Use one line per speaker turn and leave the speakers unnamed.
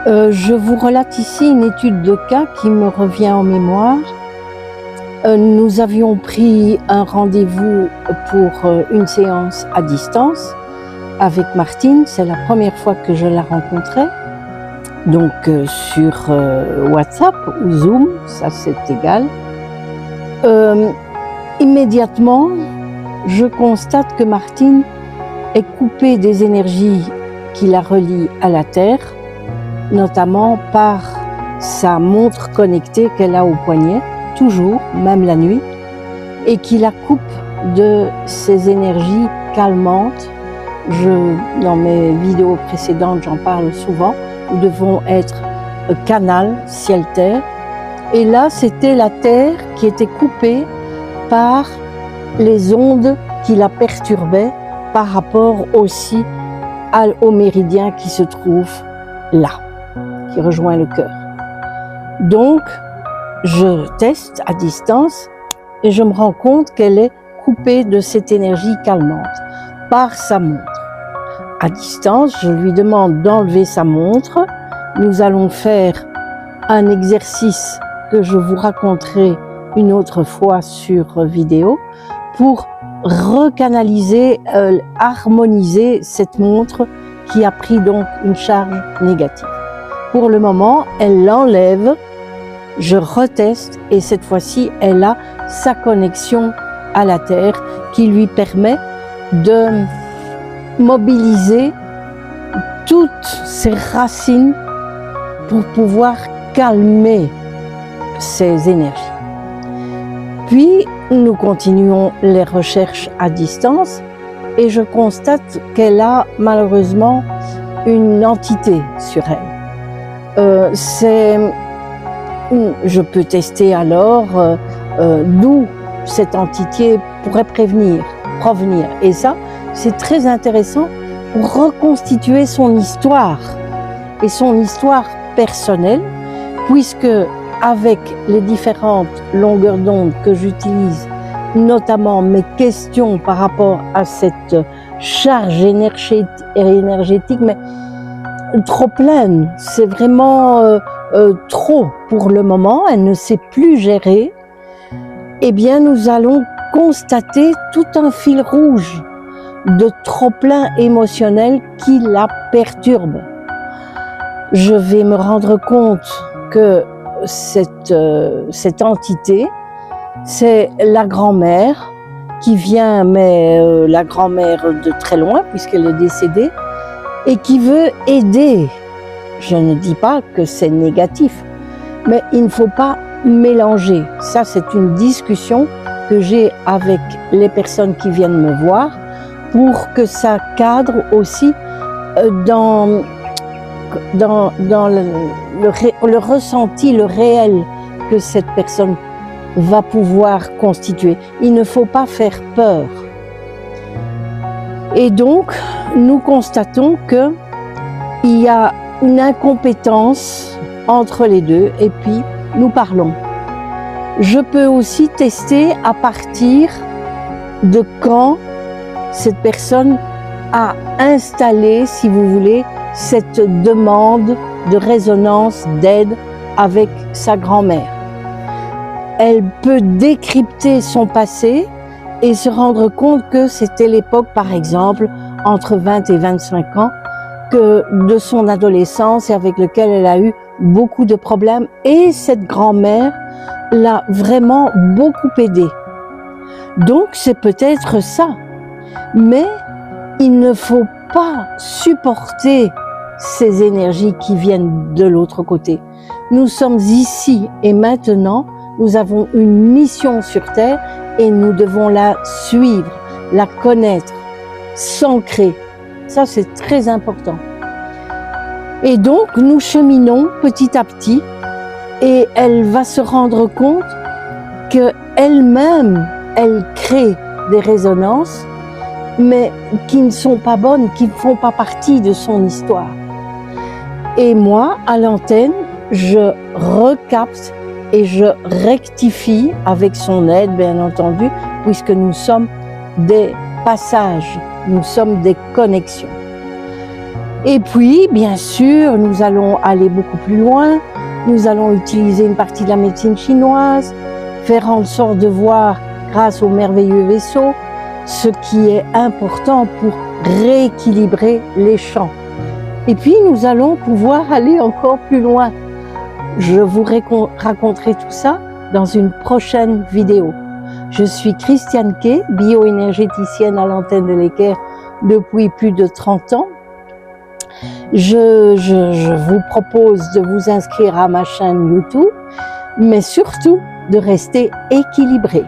Je vous relate ici une étude de cas qui me revient en mémoire. Nous avions pris un rendez-vous pour une séance à distance avec Martine. C'est la première fois que je la rencontrais. Donc sur WhatsApp ou Zoom, ça c'est égal. Immédiatement, je constate que Martine est coupée des énergies qui la relient à la Terre, notamment par sa montre connectée qu'elle a au poignet, toujours, même la nuit, et qui la coupe de ses énergies calmantes. Dans mes vidéos précédentes, j'en parle souvent. Nous devons être canal ciel-terre. Et là, c'était la Terre qui était coupée par les ondes qui la perturbaient par rapport aussi au méridien qui se trouve là, qui rejoint le cœur. Donc, je teste à distance et je me rends compte qu'elle est coupée de cette énergie calmante par sa montre. À distance, je lui demande d'enlever sa montre. Nous allons faire un exercice que je vous raconterai une autre fois sur vidéo pour recanaliser, harmoniser cette montre qui a pris donc une charge négative. Pour le moment, elle l'enlève, je reteste et cette fois-ci, elle a sa connexion à la Terre qui lui permet de mobiliser toutes ses racines pour pouvoir calmer ses énergies. Puis, nous continuons les recherches à distance et je constate qu'elle a malheureusement une entité sur elle. Je peux tester alors d'où cette entité pourrait provenir. Et ça, c'est très intéressant pour reconstituer son histoire et son histoire personnelle, puisque avec les différentes longueurs d'onde que j'utilise, notamment mes questions par rapport à cette charge énergétique, mais trop pleine, c'est vraiment trop pour le moment, elle ne sait plus gérer, eh bien nous allons constater tout un fil rouge de trop-plein émotionnel qui la perturbe. Je vais me rendre compte que cette entité, c'est la grand-mère qui vient, mais la grand-mère de très loin puisqu'elle est décédée, et qui veut aider. Je ne dis pas que c'est négatif, mais il ne faut pas mélanger. Ça, c'est une discussion que j'ai avec les personnes qui viennent me voir pour que ça cadre aussi dans le ressenti, le réel que cette personne va pouvoir constituer. Il ne faut pas faire peur. Et donc, nous constatons qu'il y a une incompétence entre les deux et puis nous parlons. Je peux aussi tester à partir de quand cette personne a installé, si vous voulez, cette demande de résonance, d'aide avec sa grand-mère. Elle peut décrypter son passé et se rendre compte que c'était l'époque, par exemple, entre 20 et 25 ans, de son adolescence et avec lequel elle a eu beaucoup de problèmes. Et cette grand-mère l'a vraiment beaucoup aidée. Donc c'est peut-être ça. Mais il ne faut pas supporter ces énergies qui viennent de l'autre côté. Nous sommes ici et maintenant, nous avons une mission sur Terre et nous devons la suivre, la connaître, s'ancrer. Ça, c'est très important. Et donc, nous cheminons petit à petit et elle va se rendre compte qu'elle-même, elle crée des résonances, mais qui ne sont pas bonnes, qui ne font pas partie de son histoire. Et moi, à l'antenne, je recapte et je rectifie avec son aide, bien entendu, puisque nous sommes des passages, nous sommes des connexions. Et puis, bien sûr, nous allons aller beaucoup plus loin. Nous allons utiliser une partie de la médecine chinoise, faire en sorte de voir, grâce au merveilleux vaisseau, ce qui est important pour rééquilibrer les champs. Et puis, nous allons pouvoir aller encore plus loin. Je vous raconterai tout ça dans une prochaine vidéo. Je suis Christiane Kay, bioénergéticienne à l'antenne de l'Équerre depuis plus de 30 ans. Je vous propose de vous inscrire à ma chaîne YouTube, mais surtout de rester équilibré.